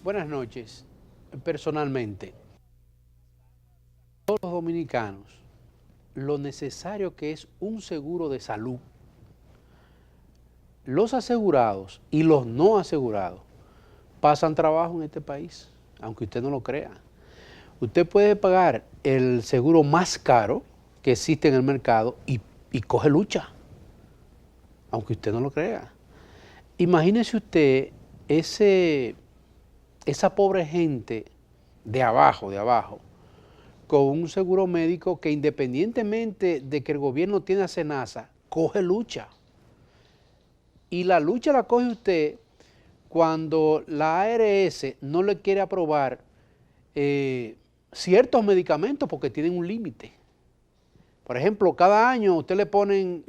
Buenas noches. Personalmente, todos los dominicanos, lo necesario que es un seguro de salud. Los asegurados y los no asegurados pasan trabajo en este país, aunque usted no lo crea. Usted puede pagar el seguro más caro que existe en el mercado y coge lucha, aunque usted no lo crea. Imagínese usted esa pobre gente de abajo, con un seguro médico que independientemente de que el gobierno tiene a SENASA, coge lucha. Y la lucha la coge usted cuando la ARS no le quiere aprobar ciertos medicamentos porque tienen un límite. Por ejemplo, cada año usted le ponen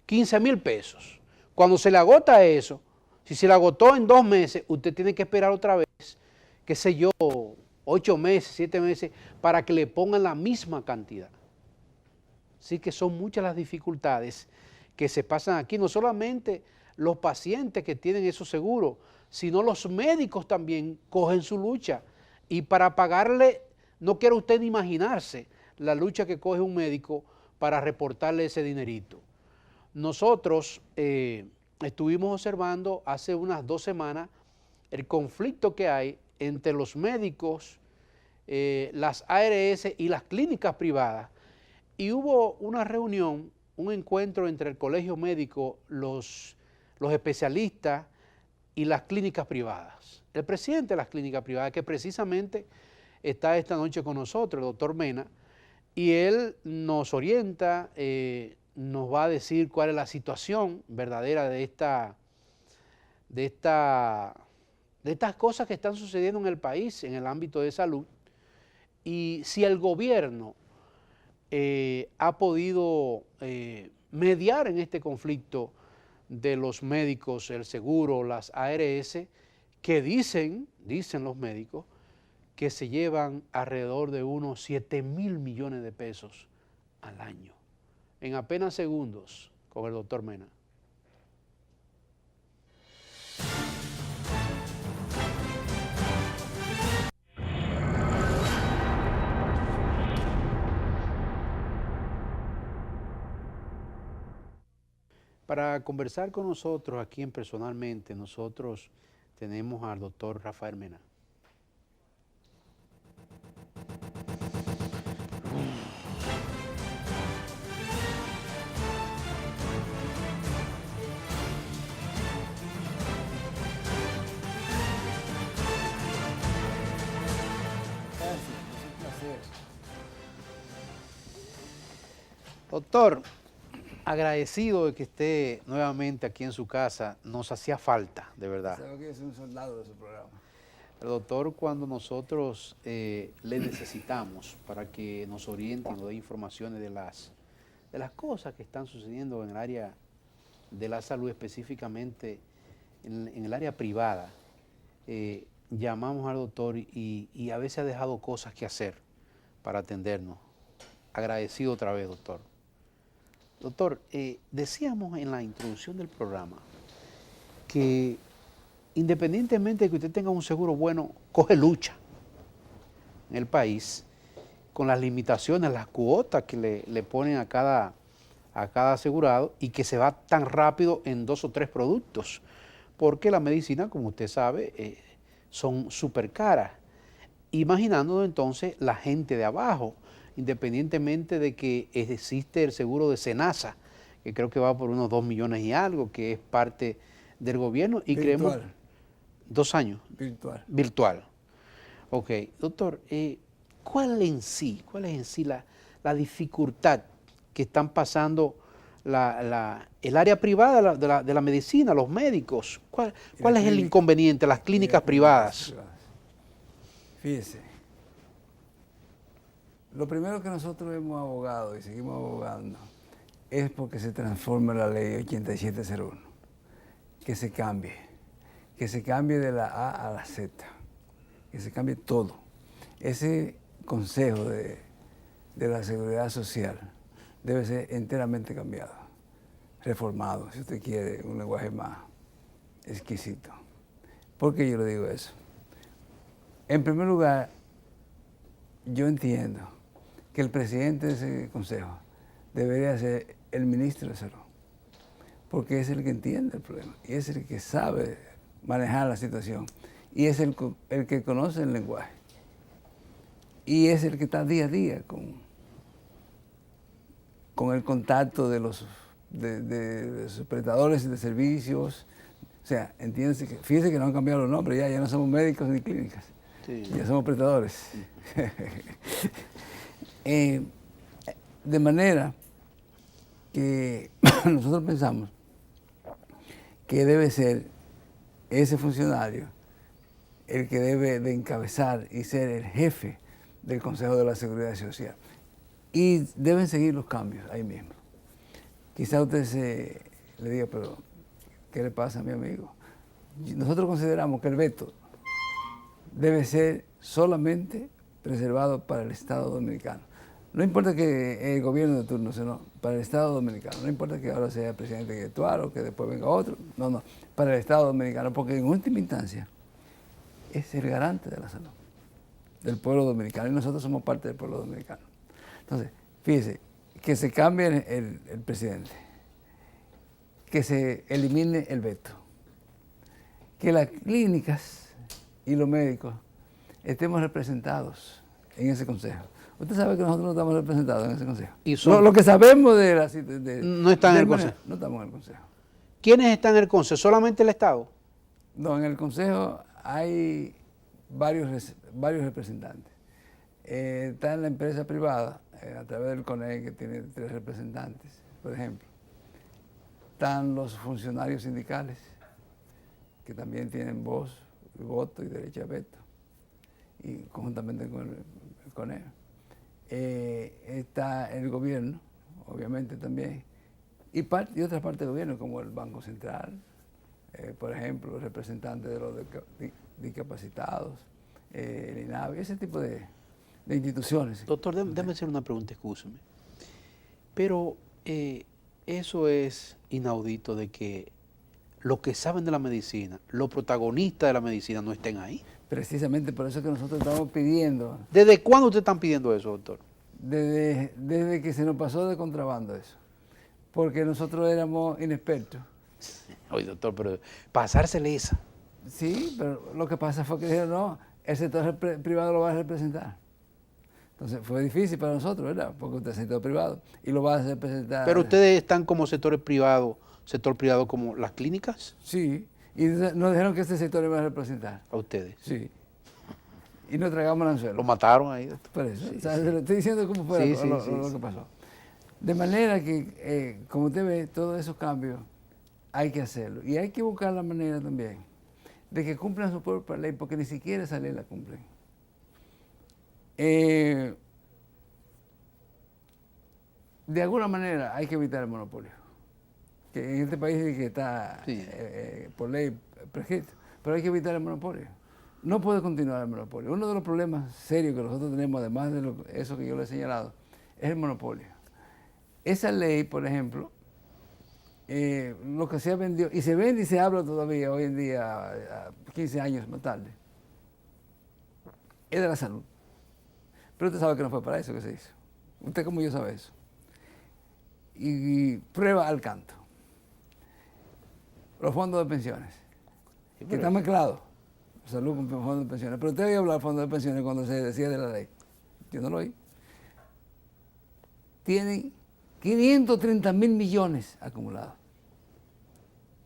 15,000 pesos. Cuando se le agota eso, si se le agotó en 2 meses, usted tiene que esperar otra vez, qué sé yo, 8 meses, 7 meses, para que le pongan la misma cantidad. Así que son muchas las dificultades que se pasan aquí, no solamente los pacientes que tienen esos seguros, sino los médicos también cogen su lucha. Y para pagarle, no quiere usted ni imaginarse la lucha que coge un médico para reportarle ese dinerito. Nosotros estuvimos observando hace unas 2 semanas el conflicto que hay entre los médicos, las ARS y las clínicas privadas. Y hubo una reunión, un encuentro entre el colegio médico, los especialistas y las clínicas privadas. El presidente de las clínicas privadas, que precisamente está esta noche con nosotros, el doctor Mena, y él nos orienta, nos va a decir cuál es la situación verdadera de estas cosas que están sucediendo en el país, en el ámbito de salud, y si el gobierno ha podido mediar en este conflicto de los médicos, el seguro, las ARS, que dicen los médicos, que se llevan alrededor de unos 7,000 millones de pesos al año. En apenas segundos, con el doctor Mena. Para conversar con nosotros aquí en Personalmente, nosotros tenemos al doctor Rafael Mena. Doctor, agradecido de que esté nuevamente aquí en su casa, nos hacía falta, de verdad. Sabe que es un soldado de su programa. El doctor, cuando nosotros le necesitamos para que nos oriente y nos dé informaciones de las cosas que están sucediendo en el área de la salud, específicamente en el área privada, llamamos al doctor y a veces ha dejado cosas que hacer para atendernos. Agradecido otra vez, doctor. Doctor, decíamos en la introducción del programa que independientemente de que usted tenga un seguro bueno, coge lucha en el país con las limitaciones, las cuotas que le ponen a cada asegurado y que se va tan rápido en 2 o 3 productos, porque la medicina, como usted sabe, son súper caras. Imaginando entonces la gente de abajo, independientemente de que existe el seguro de SENASA, que creo que va por unos 2 millones y algo, que es parte del gobierno, y Virtual. creemos 2 años. Virtual. Virtual. Ok, doctor, ¿cuál es en sí la dificultad que están pasando el área privada de la medicina, los médicos? ¿Cuál es el inconveniente, las clínicas privadas? Fíjese, lo primero que nosotros hemos abogado y seguimos abogando es porque se transforme la ley 8701, que se cambie de la A a la Z, que se cambie todo. Ese consejo de la seguridad social debe ser enteramente cambiado, reformado, si usted quiere un lenguaje más exquisito. ¿Por qué yo le digo eso? En primer lugar, yo entiendo que el presidente de ese consejo debería ser el ministro de Salud, porque es el que entiende el problema y es el que sabe manejar la situación y es el que conoce el lenguaje y es el que está día a día con el contacto de los prestadores de servicios. O sea, entiéndase que, fíjense que no han cambiado los nombres, ya no somos médicos ni clínicas, Sí. ya somos prestadores. De manera que nosotros pensamos que debe ser ese funcionario el que debe de encabezar y ser el jefe del Consejo de la Seguridad Social. Y deben seguir los cambios ahí mismo. Quizá usted le diga, pero ¿qué le pasa a mi amigo? Nosotros consideramos que el veto debe ser solamente reservado para el Estado Dominicano. No importa que el gobierno de turno, sino para el Estado Dominicano. No importa que ahora sea el presidente actual o que después venga otro. No, para el Estado Dominicano, porque en última instancia es el garante de la salud del pueblo dominicano y nosotros somos parte del pueblo dominicano. Entonces, fíjese, que se cambie el presidente, que se elimine el veto, que las clínicas y los médicos estemos representados en ese consejo. Usted sabe que nosotros no estamos representados en ese consejo. Y Lo que sabemos de la... no están en el consejo. No estamos en el consejo. ¿Quiénes están en el consejo? ¿Solamente el Estado? No, en el consejo hay varios representantes. Está en la empresa privada, a través del CONE, que tiene 3 representantes, por ejemplo. Están los funcionarios sindicales, que también tienen voz, voto y derecho a veto, y conjuntamente con el CONE. Está el gobierno, obviamente también, y otras partes del gobierno, como el Banco Central, por ejemplo, los representantes de los discapacitados, el INAVI, ese tipo de instituciones. Doctor, déjame hacer una pregunta, excúseme. Pero eso es inaudito de que los que saben de la medicina, los protagonistas de la medicina no estén ahí. Precisamente por eso que nosotros estamos pidiendo. ¿Desde cuándo ustedes están pidiendo eso, doctor? Desde que se nos pasó de contrabando eso. Porque nosotros éramos inexpertos. Oye, doctor, pero pasársele esa. Sí, pero lo que pasa fue que dijeron, no, el sector privado lo va a representar. Entonces fue difícil para nosotros, ¿verdad? Porque usted es sector privado y lo va a representar. Pero ustedes están como sector privado como las clínicas. Sí, y nos dijeron que este sector iba a representar. A ustedes. Sí. Y nos tragamos el anzuelo. Lo mataron ahí, doctor. Por eso. Sí, o sea, se lo estoy diciendo cómo fue lo que pasó. De manera que, como usted ve, todos esos cambios hay que hacerlo. Y hay que buscar la manera también de que cumplan su propia ley, porque ni siquiera esa ley la cumplen. De alguna manera hay que evitar el monopolio. Que en este país es que está por ley prescrito, pero hay que evitar el monopolio. No puede continuar el monopolio. Uno de los problemas serios que nosotros tenemos, además de eso que yo le he señalado, es el monopolio. Esa ley, por ejemplo, lo que se ha vendido, y se vende y se habla todavía hoy en día, 15 años más tarde, es de la salud. Pero usted sabe que no fue para eso que se hizo. Usted como yo sabe eso. Y prueba al canto. Los fondos de pensiones, que están mezclados. Salud con fondos de pensiones. Pero usted había hablado de fondos de pensiones cuando se decía de la ley. Yo no lo oí. Tienen 530 mil millones acumulados.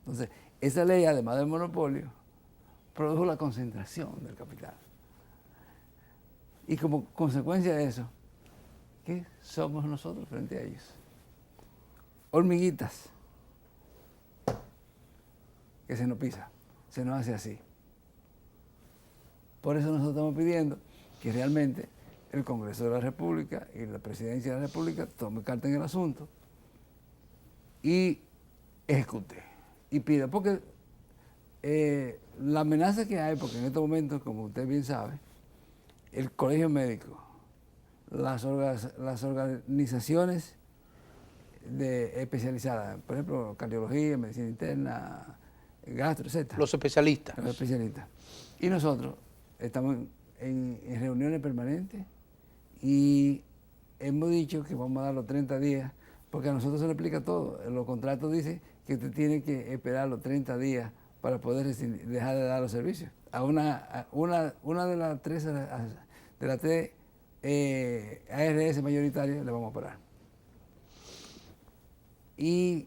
Entonces, esa ley, además del monopolio, produjo la concentración del capital. Y como consecuencia de eso, ¿qué somos nosotros frente a ellos? Hormiguitas que se nos pisa, se nos hace así. Por eso nosotros estamos pidiendo que realmente el Congreso de la República y la Presidencia de la República tome carta en el asunto y ejecute y pida, porque la amenaza que hay, porque en estos momentos, como usted bien sabe, el colegio médico, las organizaciones especializadas, por ejemplo, cardiología, medicina interna, gastro, etc. Los especialistas. Los especialistas. Y nosotros estamos en reuniones permanentes y hemos dicho que vamos a dar los 30 días, porque a nosotros se nos explica todo. En los contratos dice que usted tiene que esperar los 30 días para poder dejar de dar los servicios. A una de las tres, ARS mayoritarias le vamos a parar. Y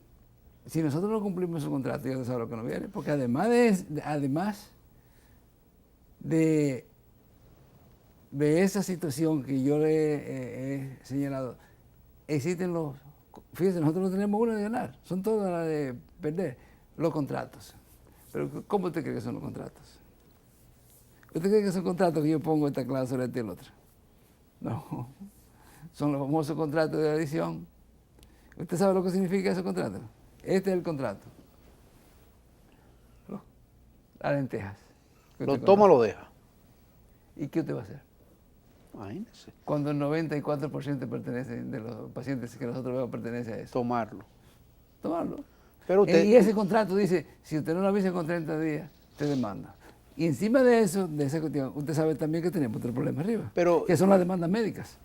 si nosotros no cumplimos su contrato, ya sabe lo que nos viene, porque además de esa situación que yo le he señalado, existen fíjense, nosotros no tenemos una de ganar, son todas las de perder, los contratos. Pero ¿cómo usted cree que son los contratos? ¿Usted cree que son contratos que yo pongo esta cláusula y el otro? No, son los famosos contratos de adición. ¿Usted sabe lo que significa esos contratos? Este es el contrato. Las lentejas. Lo toma o lo deja. ¿Y qué usted va a hacer? Imagínese. Cuando el 94% de los pacientes que nosotros vemos pertenece a eso. Tomarlo. Tomarlo. Pero usted, Y ese contrato dice, si usted no lo avisa con 30 días, te demanda. Y encima de eso, de esa cuestión, usted sabe también que tenemos otro problema arriba, que son las demandas médicas.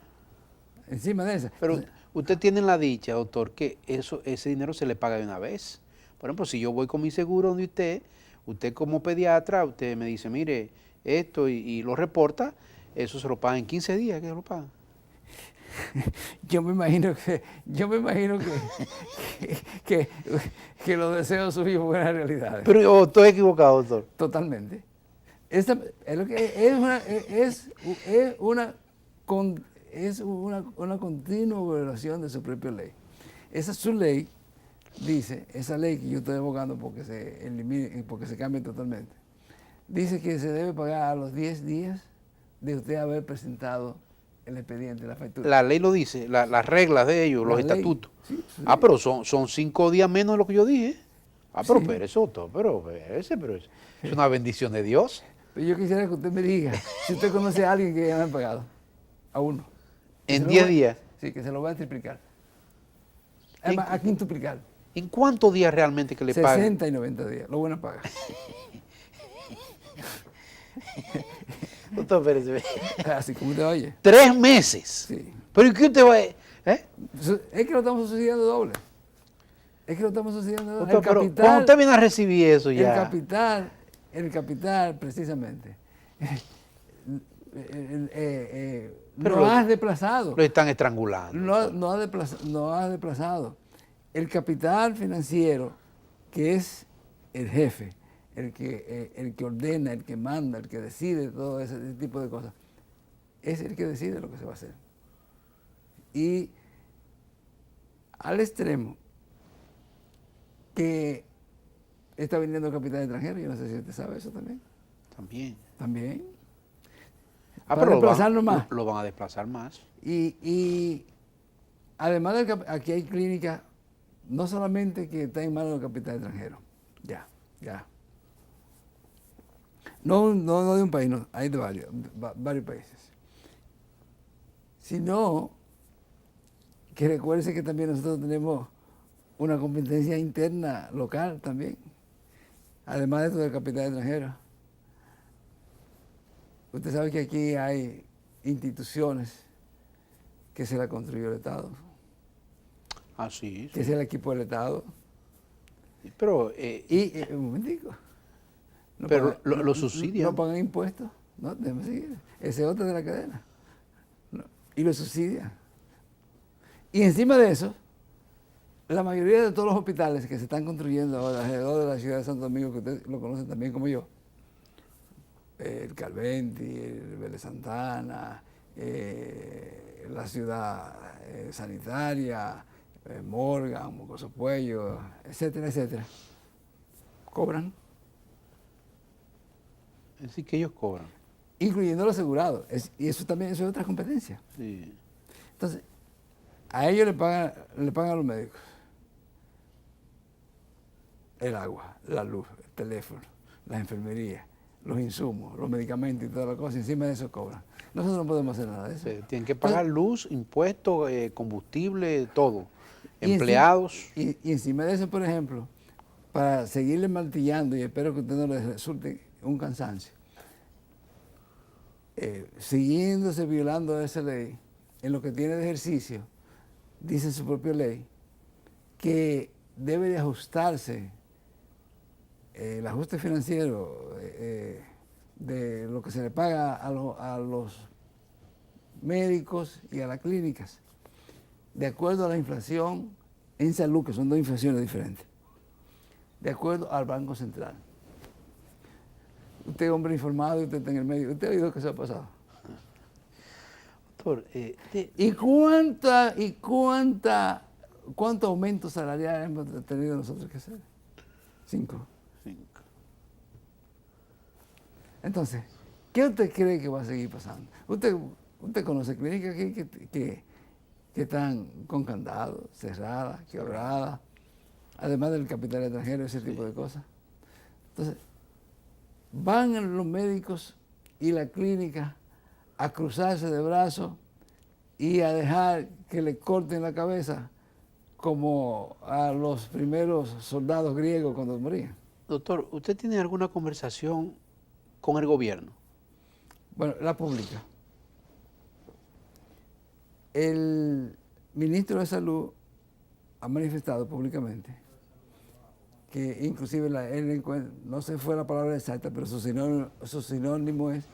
Encima de esa. Pero usted tiene la dicha, doctor, que ese dinero se le paga de una vez. Por ejemplo, si yo voy con mi seguro donde usted como pediatra, usted me dice, mire, esto y lo reporta, eso se lo pagan en 15 días, que se lo pagan. Yo me imagino que los deseos suyos fueran realidades. Pero yo estoy equivocado, doctor. Totalmente. Es una continua violación de su propia ley. Esa su ley dice, esa ley que yo estoy abogando porque se elimine, porque se cambie totalmente, dice que se debe pagar a los 10 días de usted haber presentado el expediente, la factura. La ley lo dice, las reglas de ellos, los estatutos. Sí, sí. Pero son 5 días menos de lo que yo dije. Pero Sí. espérese, doctor, pero es una bendición de Dios. Pero yo quisiera que usted me diga si usted conoce a alguien que ya me ha pagado, a uno. En 10 días. Sí, que se lo va a triplicar. Además, a quintuplicar. ¿En cuántos días realmente que le pagan? 60 y 90 días, lo bueno paga. Doctor, espérese. Así como usted oye. 3 meses. Sí. ¿Pero y qué usted va a...? Es que lo estamos subsidiando doble. Doctor, pero cuando usted viene a recibir eso ya... El capital, precisamente. Pero no has desplazado. Lo están estrangulando. No has desplazado. El capital financiero, que es el jefe, el que ordena, el que manda, el que decide todo ese tipo de cosas, es el que decide lo que se va a hacer. Y al extremo que está viniendo capital extranjero, yo no sé si usted sabe eso también. También. Pero desplazarlo más. Lo van a desplazar más. Y además de que aquí hay clínicas, no solamente que está en manos del capital extranjero, ya. No de un país, no, hay de varios países. Sino que recuerde que también nosotros tenemos una competencia interna local también, además de esto del capital extranjero. Usted sabe que aquí hay instituciones que se la construyó el Estado. Sí. Que es el equipo del Estado. Pero... un momentico. Pero lo subsidian. No pagan impuestos. No, déjame seguir. Ese es otro de la cadena. No, y lo subsidian. Y encima de eso, la mayoría de todos los hospitales que se están construyendo ahora alrededor de la ciudad de Santo Domingo, que ustedes lo conocen también como yo, el Calventi, el Vélez Santana, la ciudad sanitaria, Morgan, Mocoso Puello, etcétera, cobran. Es decir, que ellos cobran. Incluyendo los asegurados. Y eso también es otra competencia. Sí. Entonces, a ellos le pagan a los médicos el agua, la luz, el teléfono, la enfermería, los insumos, los medicamentos y todas las cosas. Encima de eso cobran. Nosotros no podemos hacer nada de eso. Tienen que pagar luz, impuestos, combustible, todo. Empleados. Y encima de eso, por ejemplo, para seguirle martillando, y espero que a usted no les resulte un cansancio, siguiéndose, violando esa ley, en lo que tiene de ejercicio, dice su propia ley, que debe de ajustarse el ajuste financiero de lo que se le paga a los médicos y a las clínicas, de acuerdo a la inflación en salud, que son dos inflaciones diferentes, de acuerdo al Banco Central. Usted es hombre informado y usted está en el medio. ¿Usted ha oído que eso ha pasado? Doctor, ¿Cuánto aumento salarial hemos tenido nosotros que hacer? 5. Entonces, ¿qué usted cree que va a seguir pasando? Usted conoce clínicas que están con candado, cerradas, quebradas, además del capital extranjero, ese tipo de cosas. Entonces, van los médicos y la clínica a cruzarse de brazos y a dejar que le corten la cabeza como a los primeros soldados griegos cuando morían. Doctor, ¿usted tiene alguna conversación con el gobierno? Bueno, la pública. El ministro de Salud ha manifestado públicamente que inclusive no se fue la palabra exacta, pero su sinónimo es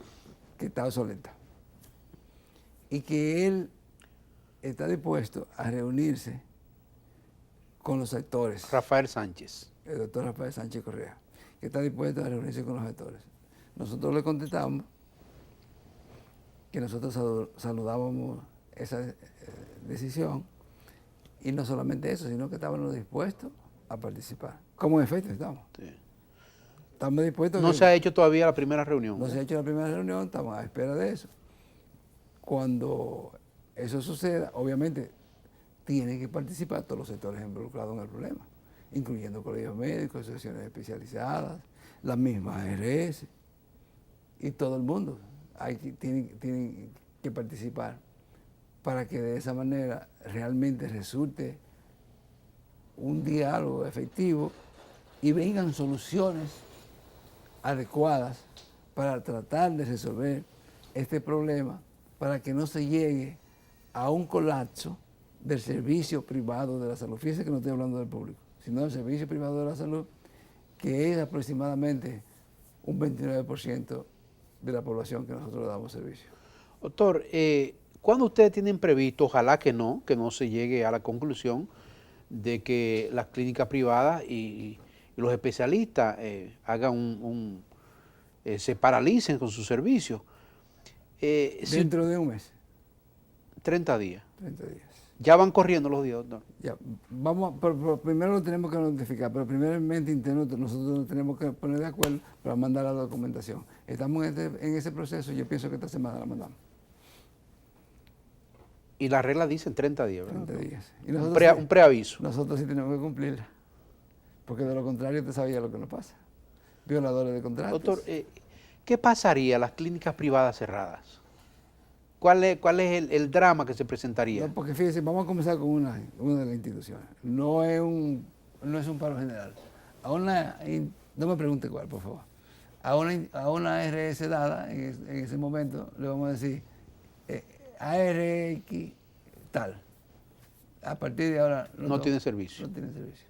que está obsoleta. Y que él está dispuesto a reunirse con los sectores. Rafael Sánchez. El doctor Rafael Sánchez Correa, que está dispuesto a reunirse con los sectores. Nosotros le contestamos que nosotros saludábamos esa decisión y no solamente eso, sino que estábamos dispuestos a participar. Como en efecto estamos. Sí. Estamos dispuestos. No se ha hecho todavía la primera reunión. No se ha hecho la primera reunión, estamos a espera de eso. Cuando eso suceda, obviamente, tienen que participar todos los sectores involucrados en el problema, incluyendo colegios médicos, asociaciones especializadas, las mismas ARS y todo el mundo. Tienen que participar para que de esa manera realmente resulte un diálogo efectivo y vengan soluciones adecuadas para tratar de resolver este problema, para que no se llegue a un colapso del servicio privado de la salud. Fíjese que no estoy hablando del público, sino del servicio privado de la salud, que es aproximadamente un 29% de la población que nosotros le damos servicio. Doctor, ¿cuándo ustedes tienen previsto, ojalá que no se llegue a la conclusión de que las clínicas privadas y los especialistas se paralicen con sus servicios? Dentro de un mes. 30 días. 30 días. Ya van corriendo los días, doctor. Ya, pero primero lo tenemos que notificar, pero primeramente interno nosotros nos tenemos que poner de acuerdo para mandar la documentación. Estamos en ese proceso, yo pienso que esta semana la mandamos. Y la regla dice 30 días, ¿verdad? 30 días. Y un preaviso. Nosotros sí tenemos que cumplirla, porque de lo contrario usted sabía lo que nos pasa. Violadores de contratos. Doctor, ¿qué pasaría a las clínicas privadas cerradas? ¿Cuál es el drama que se presentaría? No, porque fíjese, vamos a comenzar con una de las instituciones. No es un paro general. No me pregunte cuál, por favor. A una ARS dada, en ese momento, le vamos a decir ARX tal. A partir de ahora... No tiene servicio. No tiene servicio.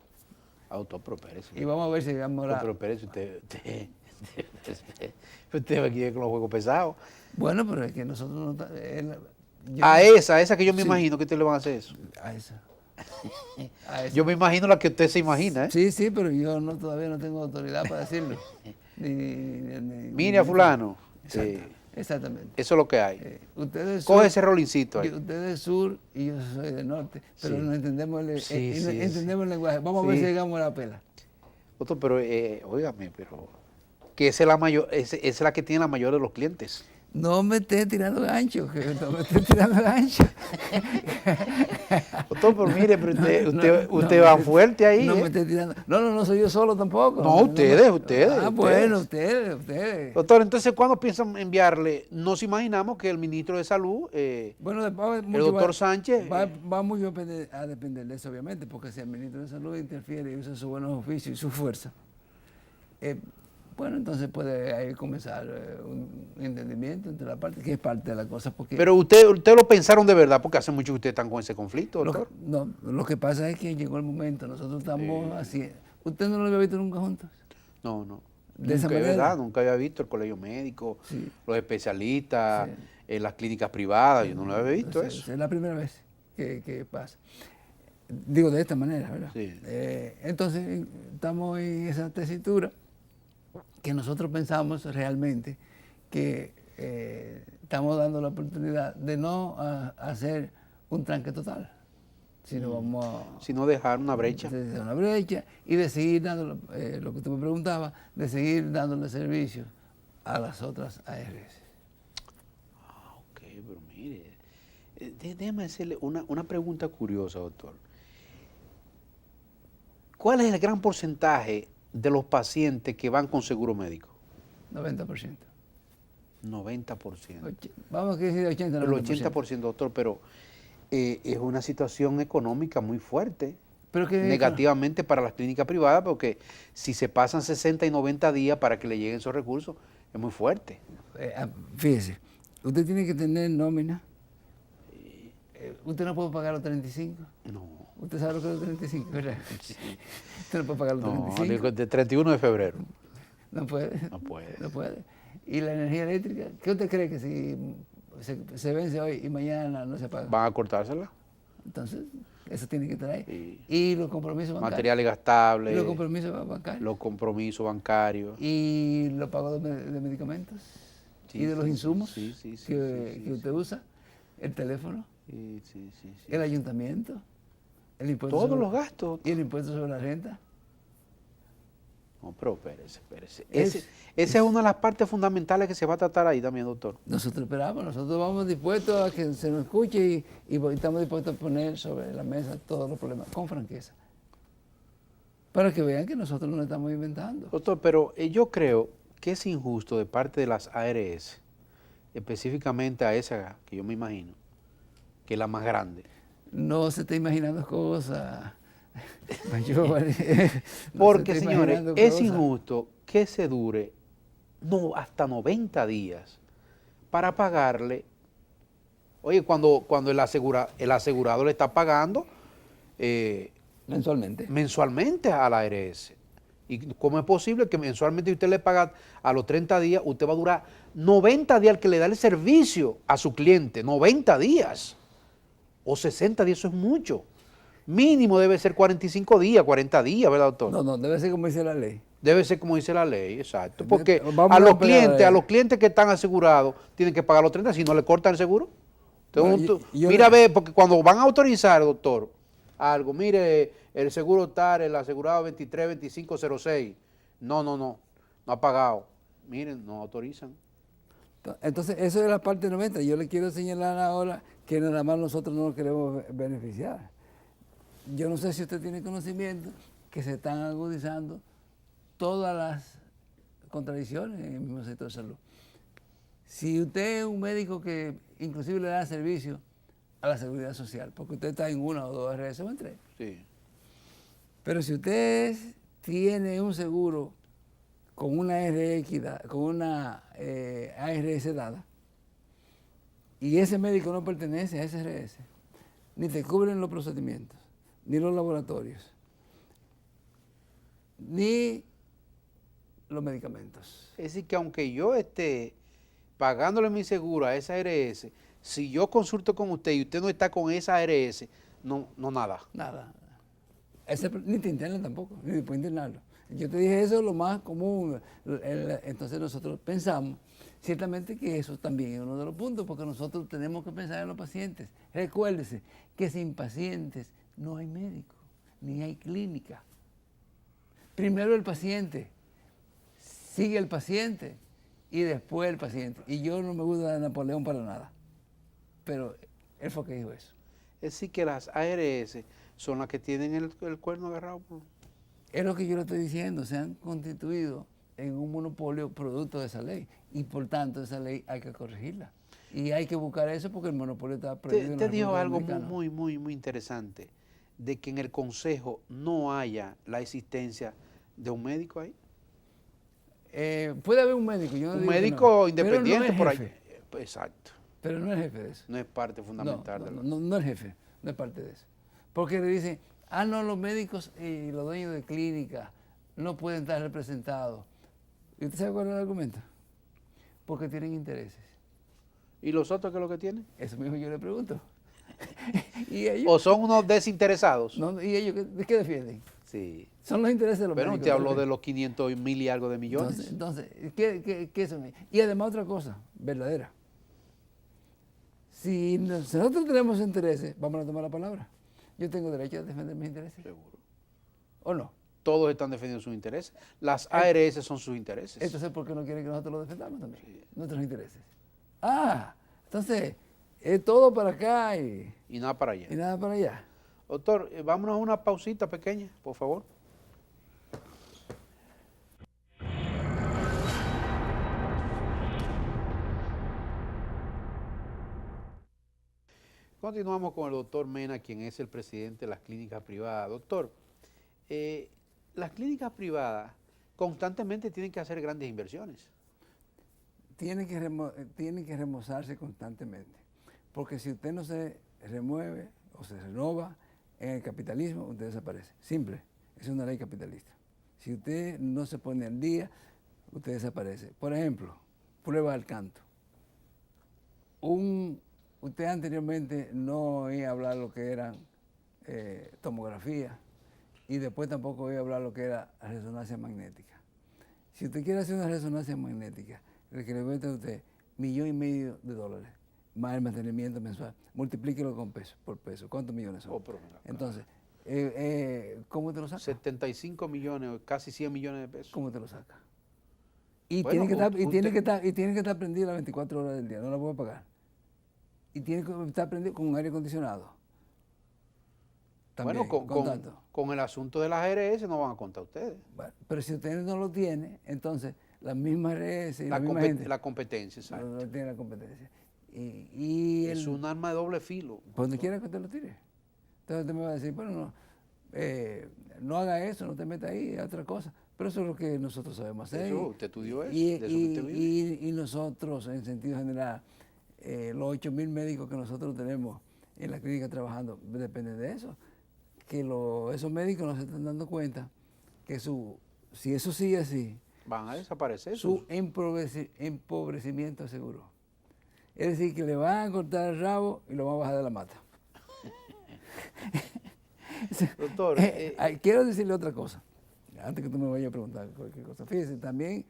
Autopropérese. Y vamos a ver si llegamos a... Autopropérese, usted va aquí con los juegos pesados. Bueno, pero es que nosotros no... esa que yo me imagino que ustedes le van a hacer eso. A esa. Yo me imagino la que usted se imagina, ¿eh? Sí, pero yo todavía no tengo autoridad para decirlo. Mire a fulano. Exactamente. Eso es lo que hay. Ustedes coge ese rolincito ahí. Usted es sur y yo soy del norte, pero no entendemos entendemos el lenguaje. Vamos a ver si llegamos a la pela. Otro, pero óigame, pero que esa es la que tiene la mayor de los clientes. No me esté tirando gancho, no me esté tirando gancho. Doctor, pero mire, pero usted va fuerte ahí. No me esté tirando. No soy yo solo tampoco. No, ustedes. Bueno, ustedes. Doctor, entonces, ¿cuándo piensan enviarle? Nos imaginamos que el ministro de Salud, el doctor Sánchez... Va mucho a depender de eso, obviamente, porque si el ministro de Salud interfiere y usa sus buenos oficios y su fuerza, Bueno, entonces puede ahí comenzar un entendimiento entre la parte, que es parte de la cosa. Porque Pero usted lo pensaron de verdad, porque hace mucho que ustedes están con ese conflicto, lo, doctor. no, lo que pasa es que llegó el momento, nosotros estamos así. ¿Usted no lo había visto nunca juntos? No, no. De esa Nunca, es manera. verdad, nunca había visto el colegio médico, Sí. los especialistas, Sí. las clínicas privadas, yo no lo había visto eso. Es la primera vez que pasa. Digo de esta manera, ¿verdad? Sí. Entonces, estamos en esa tesitura que nosotros pensamos realmente que estamos dando la oportunidad de no hacer un tranque total, sino vamos a Si no dejar una brecha. de una brecha y de seguir dando, lo que tú me preguntabas, de seguir dándole servicio a las otras ARS. Ah, ok, pero mire, déjeme hacerle una pregunta curiosa, doctor. ¿Cuál es el gran porcentaje de los pacientes que van con seguro médico? 90%. 90%. Vamos a decir 80, 90%. El 80%, doctor, pero es una situación económica muy fuerte, Pero que, negativamente para las clínicas privadas, porque si se pasan 60 y 90 días para que le lleguen esos recursos, es muy fuerte. Fíjese, usted tiene que tener nómina. Usted no puede pagar los 35. No. Usted sabe lo que es los 35, ¿verdad? Sí. Usted no puede pagar los No, 35. de 31 de febrero. No puede. No puede. No puede. Y la energía eléctrica, ¿qué usted cree que si se vence hoy y mañana no se paga? ¿Van a cortársela? Entonces, eso tiene que estar ahí. Sí. Y los compromisos bancarios. Materiales gastables. Y los compromisos bancarios. Los compromisos bancarios. Y los pagos de medicamentos. Sí, y de los sí, insumos sí, que usted usa. El teléfono. Sí. El ayuntamiento. El impuesto Todos sobre- los gastos. Y el impuesto sobre la renta. No, pero espérese. Esa es una de las partes fundamentales que se va a tratar ahí también, doctor. Nosotros esperamos, nosotros vamos dispuestos a que se nos escuche y estamos dispuestos a poner sobre la mesa todos los problemas con franqueza. Para que vean que nosotros no lo estamos inventando. Doctor, pero yo creo que es injusto de parte de las ARS, específicamente a esa que yo me imagino, que es la más grande. No se está imaginando cosas. Giovanni. Porque, señores, es injusto que se dure hasta 90 días para pagarle. Oye, cuando el asegurado le está pagando mensualmente a la ARS. ¿Y cómo es posible que mensualmente usted le paga a los 30 días, usted va a durar 90 días al que le da el servicio a su cliente? 90 días. O 60 días, eso es mucho. Mínimo debe ser 45 días, 40 días, ¿verdad, doctor? No, debe ser como dice la ley. Debe ser como dice la ley, exacto. Porque Vamos a los esperar. clientes que están asegurados tienen que pagar los 30, si no le cortan el seguro. Entonces, Bueno, mira, ve, porque cuando van a autorizar, doctor, algo, mire, el seguro tal, el asegurado 232506, no ha pagado. Miren, no autorizan. Entonces, eso es la parte 90. Yo le quiero señalar ahora que nada más nosotros no nos queremos beneficiar. Yo no sé si usted tiene conocimiento que se están agudizando todas las contradicciones en el mismo sector de salud. Si usted es un médico que inclusive le da servicio a la seguridad social, porque usted está en una o dos ARS o en tres. Sí. Pero si usted tiene un seguro con una ARS dada, y ese médico no pertenece a esa ARS, ni te cubren los procedimientos, ni los laboratorios, ni los medicamentos. Es decir, que aunque yo esté pagándole mi seguro a esa ARS, si yo consulto con usted y usted no está con esa ARS, no nada. Nada. Ni te internan tampoco, ni después internarlo. Yo te dije eso es lo más común. Entonces nosotros pensamos, ciertamente que eso también es uno de los puntos, porque nosotros tenemos que pensar en los pacientes. Recuérdese que sin pacientes no hay médico, ni hay clínica. Primero el paciente, sigue el paciente y después el paciente. Y yo no me gusta de Napoleón para nada, pero él fue que dijo eso. Es decir, que las ARS son las que tienen el cuerno agarrado. Es lo que yo le estoy diciendo, se han constituido en un monopolio producto de esa ley y por tanto esa ley hay que corregirla. Y hay que buscar eso porque el monopolio está prohibido. Usted dijo algo muy interesante, de que en el consejo no haya la existencia de un médico ahí. puede haber un médico, yo no Un digo que médico no, independiente pero no es por ahí. jefe, Exacto. pero no es jefe de eso. No es parte fundamental de lo No es jefe, no es parte de eso. Porque le dicen, no, los médicos y los dueños de clínicas no pueden estar representados. ¿Y usted sabe cuál es el argumento? Porque tienen intereses. ¿Y los otros qué es lo que tienen? Eso mismo yo le pregunto. ¿Y ellos? ¿O son unos desinteresados? No, ¿y ellos qué defienden? Sí. Son los intereses de los Pero médicos. usted habló también. de los 500.000 y algo de millones. Entonces ¿qué son? Y además otra cosa, verdadera. Si nosotros tenemos intereses, vamos a tomar la palabra. Yo tengo derecho a defender mis intereses. Seguro. ¿O no? Todos están defendiendo sus intereses. Las ARS son sus intereses. Entonces, ¿por qué no quieren que nosotros lo defendamos también? Sí. Nuestros intereses. Entonces, es todo para acá y Y nada para allá. nada para allá. Doctor, vámonos a una pausita pequeña, por favor. Continuamos con el doctor Mena, quien es el presidente de las clínicas privadas. Doctor, las clínicas privadas constantemente tienen que hacer grandes inversiones. Tiene que remozarse constantemente. Porque si usted no se remueve o se renova en el capitalismo, usted desaparece. Simple. Es una ley capitalista. Si usted no se pone al día, usted desaparece. Por ejemplo, prueba al canto. Usted anteriormente no oía hablar lo que eran tomografía y después tampoco oía hablar lo que era resonancia magnética. Si usted quiere hacer una resonancia magnética, el que le cuesta a usted $1,500,000 más el mantenimiento mensual, multiplíquelo con peso, por peso. ¿Cuántos millones son? Pero venga acá. Entonces, ¿cómo te lo saca? 75 millones, casi 100 millones de pesos. ¿Cómo te lo saca? Y, Bueno, tiene que estar prendido las 24 horas del día, no la puedo pagar. Y tiene que estar prendido con un aire acondicionado. También, Bueno, con el asunto de las ARS no van a contar ustedes. Bueno, pero si usted no lo tiene, entonces la misma RS y la misma gente La competencia, exacto. no tiene la competencia. Y Es un arma de doble filo. por donde quiera que usted lo tire. Entonces usted me va a decir, bueno, no haga eso, no te meta ahí, es otra cosa. Pero eso es lo que nosotros sabemos hacer. Eso, usted estudió eso, Y, de eso que usted vive. y nosotros, en sentido general, los 8,000 médicos que nosotros tenemos en la clínica trabajando, dependen de eso. Que esos médicos no se están dando cuenta que si eso sigue así, Van a desaparecer. su empobrecimiento es seguro. Es decir, que le van a cortar el rabo y lo van a bajar de la mata. Doctor, Quiero decirle otra cosa, antes que tú me vayas a preguntar cualquier cosa. Fíjese, también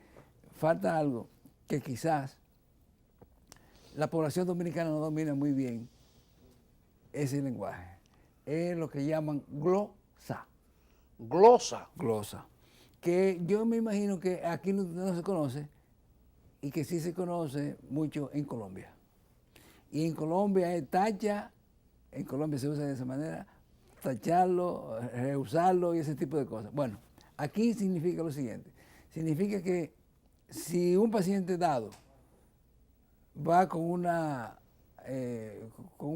falta algo que quizás la población dominicana no domina muy bien, ese lenguaje. Es lo que llaman glosa. glosa. Que yo me imagino que aquí no se conoce y que sí se conoce mucho en Colombia. Y en Colombia es tacha, en Colombia se usa de esa manera, tacharlo, reusarlo y ese tipo de cosas. Bueno, aquí significa lo siguiente, significa que si un paciente dado va con un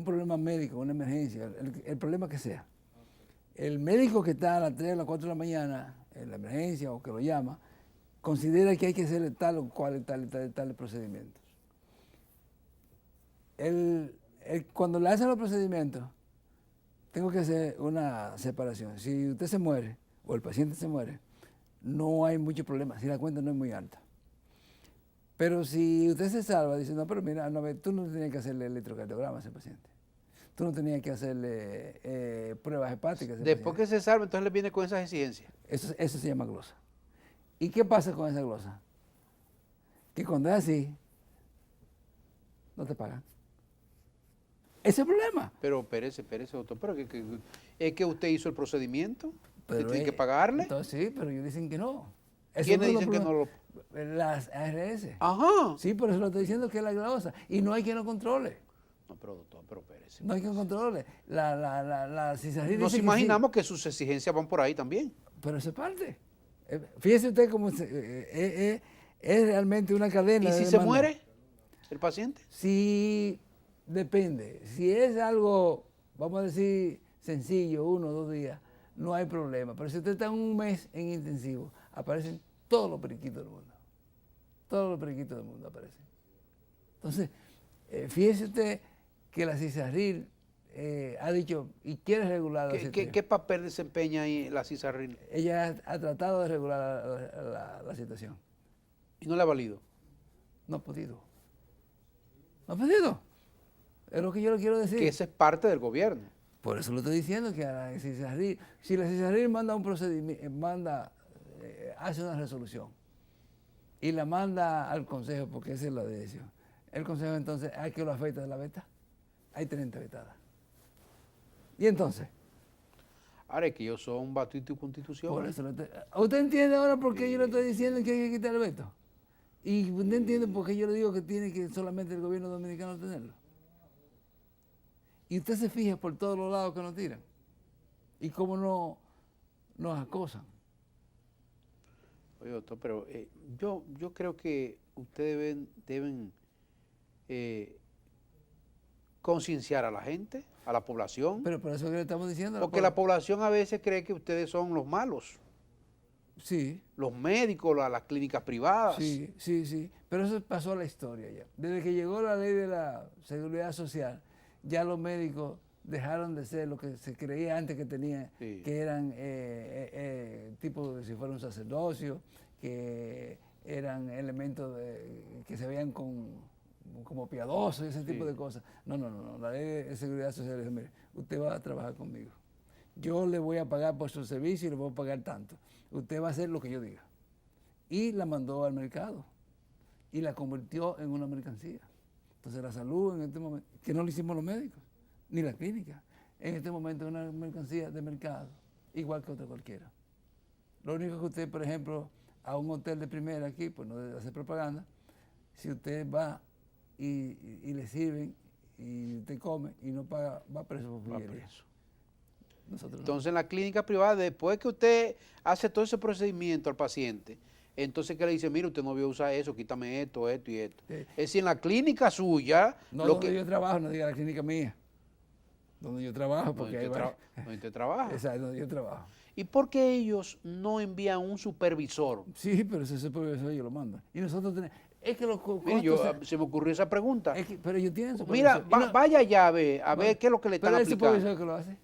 problema médico, una emergencia, el problema que sea, el médico que está a las 3 o las 4 de la mañana en la emergencia o que lo llama, considera que hay que hacerle tal o cual, tal procedimientos. Cuando le hacen los procedimientos, tengo que hacer una separación. Si usted se muere o el paciente se muere, no hay mucho problema, si la cuenta no es muy alta. Pero si usted se salva, dice, no, pero mira, tú no tenías que hacerle electrocardiograma a ese paciente. Tú no tenías que hacerle pruebas hepáticas a ese Después paciente. que se salva, entonces le viene con esas exigencias. Eso se llama glosa. ¿Y qué pasa con esa glosa? Que cuando es así, no te pagan. Ese es el problema. Pero espérese, doctor. Pero es que usted hizo el procedimiento. Usted Pero tiene que pagarle. Entonces sí, pero ellos dicen que no. Eso ¿Quiénes es dicen que no lo...? Las ARS. Ajá. Sí, por eso lo estoy diciendo que es la glosa. Y no hay quien lo controle. No, pero doctor, pero espérese. No hay quien controle. La CISARRI Nos dice que imaginamos que sus exigencias van por ahí también. sí, pero eso es parte. Fíjese usted cómo es realmente una cadena. ¿Y si de se demanda. muere el paciente? Si depende. Si es algo, vamos a decir, sencillo, 1 o 2 días, no hay problema. Pero si usted está un mes en intensivo, aparecen todos los periquitos del mundo. Todos los periquitos del mundo aparecen. Entonces, fíjese usted que la CISARRIL ha dicho y quiere regular la situación. ¿Qué papel desempeña ahí la CISARRIL? Ella ha tratado de regular la situación. ¿Y no le ha valido? No ha podido. No ha podido. Es lo que yo le quiero decir. Que esa es parte del gobierno. Por eso lo estoy diciendo, que a la CISARRIL, si la CISARRIL manda un procedimiento, hace una resolución y la manda al Consejo, porque esa es la decisión. El Consejo entonces, ¿a qué lo afecta de la veta? Hay 30 vetadas. ¿Y entonces? Ahora es que ellos son batuito y constitución. Por eso ¿usted entiende ahora por qué yo le estoy diciendo que hay que quitar el veto? ¿Y usted entiende por qué yo le digo que tiene que solamente el gobierno dominicano tenerlo? Y usted se fija por todos los lados que nos tiran. Y cómo nos acosan. Oye, doctor, pero yo creo que ustedes deben concienciar a la gente, a la población. Pero por eso que le estamos diciendo. Porque la población a veces cree que ustedes son los malos. Sí. Los médicos, las clínicas privadas. Sí, sí, sí. Pero eso pasó a la historia ya. Desde que llegó la ley de la seguridad social, ya los médicos dejaron de ser lo que se creía antes que tenían, Sí. que eran tipo, si fuera un sacerdocio, que eran elementos que se veían como piadosos y ese tipo Sí. de cosas. No. La ley de seguridad social dice, mire, usted va a trabajar conmigo. Yo le voy a pagar por su servicio y le voy a pagar tanto. Usted va a hacer lo que yo diga. Y la mandó al mercado y la convirtió en una mercancía. Entonces la salud en este momento, que no lo hicimos los médicos, ni la clínica, en este momento es una mercancía de mercado, igual que otra cualquiera. Lo único que usted, por ejemplo, a un hotel de primera aquí, pues no debe hacer propaganda, si usted va y le sirven y usted come y no paga, va preso por Va pillería. preso. Nosotros Entonces en la clínica privada, después que usted hace todo ese procedimiento al paciente, entonces que le dice, mire, usted no vio usar eso, quítame esto, esto y esto. Sí. Es decir, en la clínica suya, no lo donde que yo trabajo, no diga la clínica mía. Donde yo trabajo, porque ahí va. donde usted trabaja. Exacto, donde yo trabajo. ¿Y por qué ellos no envían un supervisor? Sí, pero ese supervisor ellos lo mandan. Y nosotros tenemos. Es que los Mire, se me ocurrió esa pregunta. pero ellos tienen Mira, supervisor. vaya allá a ver qué es lo que le están pero aplicando. el supervisor que lo hace.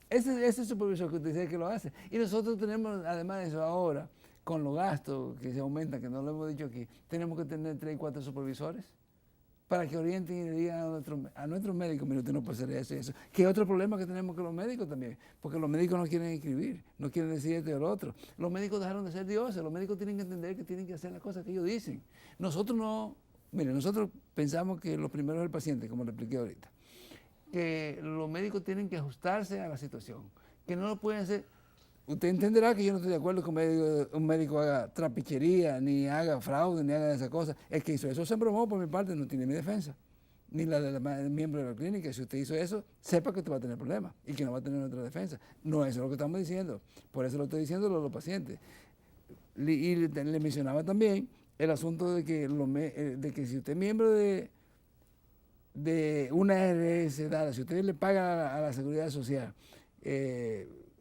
Ese supervisor que usted dice que lo hace. Y nosotros tenemos, además de eso, ahora, con los gastos que se aumentan, que no lo hemos dicho aquí, tenemos que tener 3 y 4 supervisores para que orienten y le digan a nuestros médicos, mire, usted no puede hacer eso y eso. Que es otro problema que tenemos con los médicos también, porque los médicos no quieren escribir, no quieren decir esto y lo otro. Los médicos dejaron de ser dioses, los médicos tienen que entender que tienen que hacer las cosas que ellos dicen. Nosotros no, mire, nosotros pensamos que lo primero es el paciente, como le expliqué ahorita, que los médicos tienen que ajustarse a la situación, que no lo pueden hacer. Usted entenderá que yo no estoy de acuerdo que un médico haga trapichería, ni haga fraude, ni haga esas cosas. El que hizo eso se embromó por mi parte, no tiene mi defensa, ni la del miembro de la clínica. Si usted hizo eso, sepa que usted va a tener problemas y que no va a tener otra defensa. No, eso es lo que estamos diciendo. Por eso lo estoy diciendo a los pacientes. Y le mencionaba también el asunto de que si usted es miembro de una ARS dada, si usted le paga a la seguridad social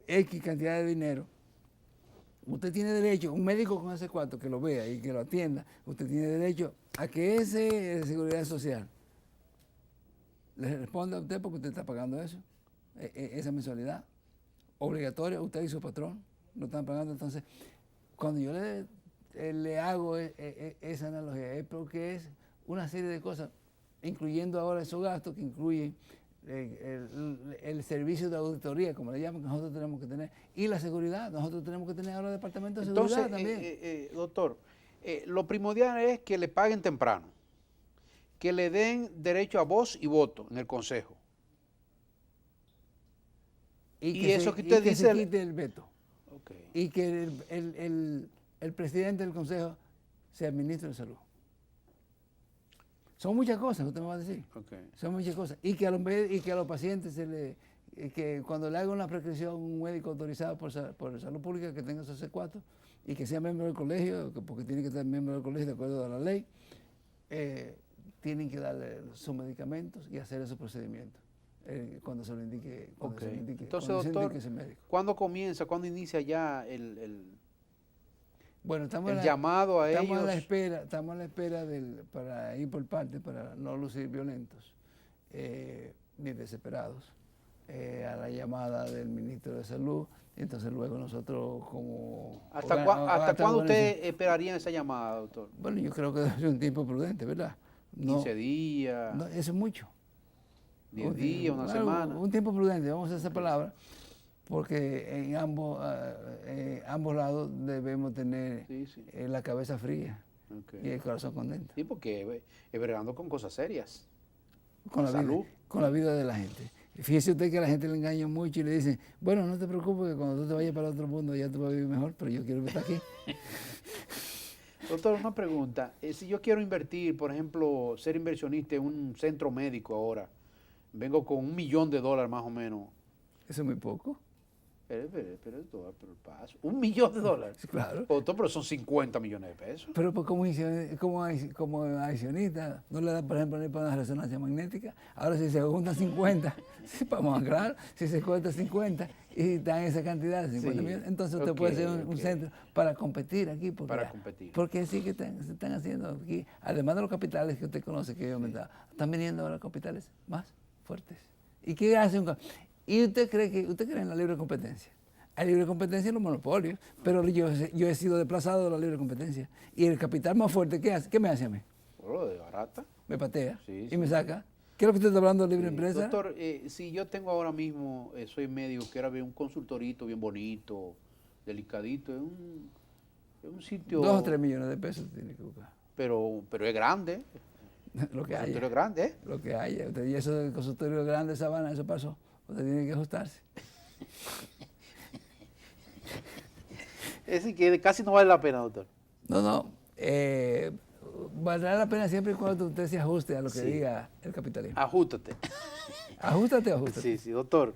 X cantidad de dinero, usted tiene derecho, un médico con ese cuarto que lo vea y que lo atienda, usted tiene derecho a que ese de seguridad social le responda a usted porque usted está pagando eso, esa mensualidad obligatoria, usted y su patrón lo están pagando. Entonces, cuando yo le hago esa analogía, es porque es una serie de cosas, incluyendo ahora esos gastos que incluyen el servicio de auditoría, como le llaman, que nosotros tenemos que tener, y la seguridad. Nosotros tenemos que tener ahora el departamento de seguridad también. Doctor, lo primordial es que le paguen temprano, que le den derecho a voz y voto en el consejo. Y eso que usted dice, se quite el veto. Okay. Y que el presidente del consejo sea ministro de salud. Son muchas cosas, usted me va a decir. Okay. Son muchas cosas. Y que a los pacientes que cuando le haga una prescripción un médico autorizado por salud pública que tenga esos C4 y que sea miembro del colegio, porque tiene que ser miembro del colegio de acuerdo a la ley, tienen que darle sus medicamentos y hacer esos procedimientos cuando se lo indique. Entonces, doctor, ese médico. ¿cuándo inicia ya Bueno, El llamado a estamos ellos. Estamos a la espera para ir por parte, para no lucir violentos ni desesperados, a la llamada del ministro de Salud. Entonces luego nosotros como... ¿Hasta cuándo usted esperaría esa llamada, doctor? Bueno, yo creo que debe ser un tiempo prudente, ¿verdad? 15 días. No, eso es mucho. 10 días, una semana. Un tiempo prudente, vamos a usar esa palabra, porque en ambos lados debemos tener la cabeza fría y el corazón contento. Sí, porque es bregando con cosas serias. Con la vida de la gente. Fíjese usted que a la gente le engañan mucho y le dicen, bueno, no te preocupes que cuando tú te vayas para otro mundo ya tú vas a vivir mejor, pero yo quiero estar aquí. Doctor, una pregunta. Si yo quiero invertir, por ejemplo, ser inversionista en un centro médico ahora, vengo con $1 millón más o menos. Eso es muy poco. Pero paso. $1 millón. Claro. Doctor, pero son 50 millones de pesos. Pero pues como adicionista, no le da, por ejemplo, ni para una resonancia magnética. Ahora si se juntan 50, vamos a aclarar, si se cuesta 50 y dan esa cantidad de 50 millones, entonces usted puede ser un centro para competir aquí. Porque sí que se están haciendo aquí, además de los capitales que usted conoce que he aumentado, están viniendo ahora capitales más fuertes. ¿Y qué hace ¿Y usted cree en la libre competencia? Hay libre competencia en los monopolios, pero yo he sido desplazado de la libre competencia. Y el capital más fuerte, ¿qué me hace a mí? Bueno, de barata. Me patea y me saca. ¿Qué es lo que usted está hablando de libre empresa? Doctor, si yo tengo ahora mismo, soy médico, quiero ver un consultorito bien bonito, delicadito, en un sitio... 2 o 3 millones de pesos tiene que buscar. Pero es grande. Lo que hay. Consultorio grande, ¿eh? Lo que hay. Y eso del consultorio grande, Sabana, eso pasó. Usted tiene que ajustarse. Es decir, que casi no vale la pena, doctor. No. Valdrá la pena siempre y cuando usted se ajuste a lo que diga el capitalismo. Ajustate. Ajustate. Sí, doctor.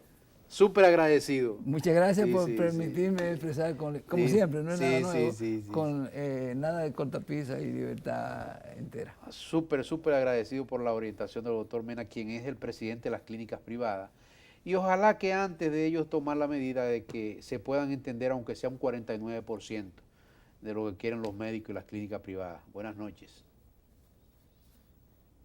Súper agradecido. Muchas gracias por permitirme expresar, como siempre, no es nada nuevo, con nada de cortapisa y libertad entera. Súper agradecido por la orientación del doctor Mena, quien es el presidente de las clínicas privadas. Y ojalá que antes de ellos tomar la medida de que se puedan entender, aunque sea un 49% de lo que quieren los médicos y las clínicas privadas. Buenas noches.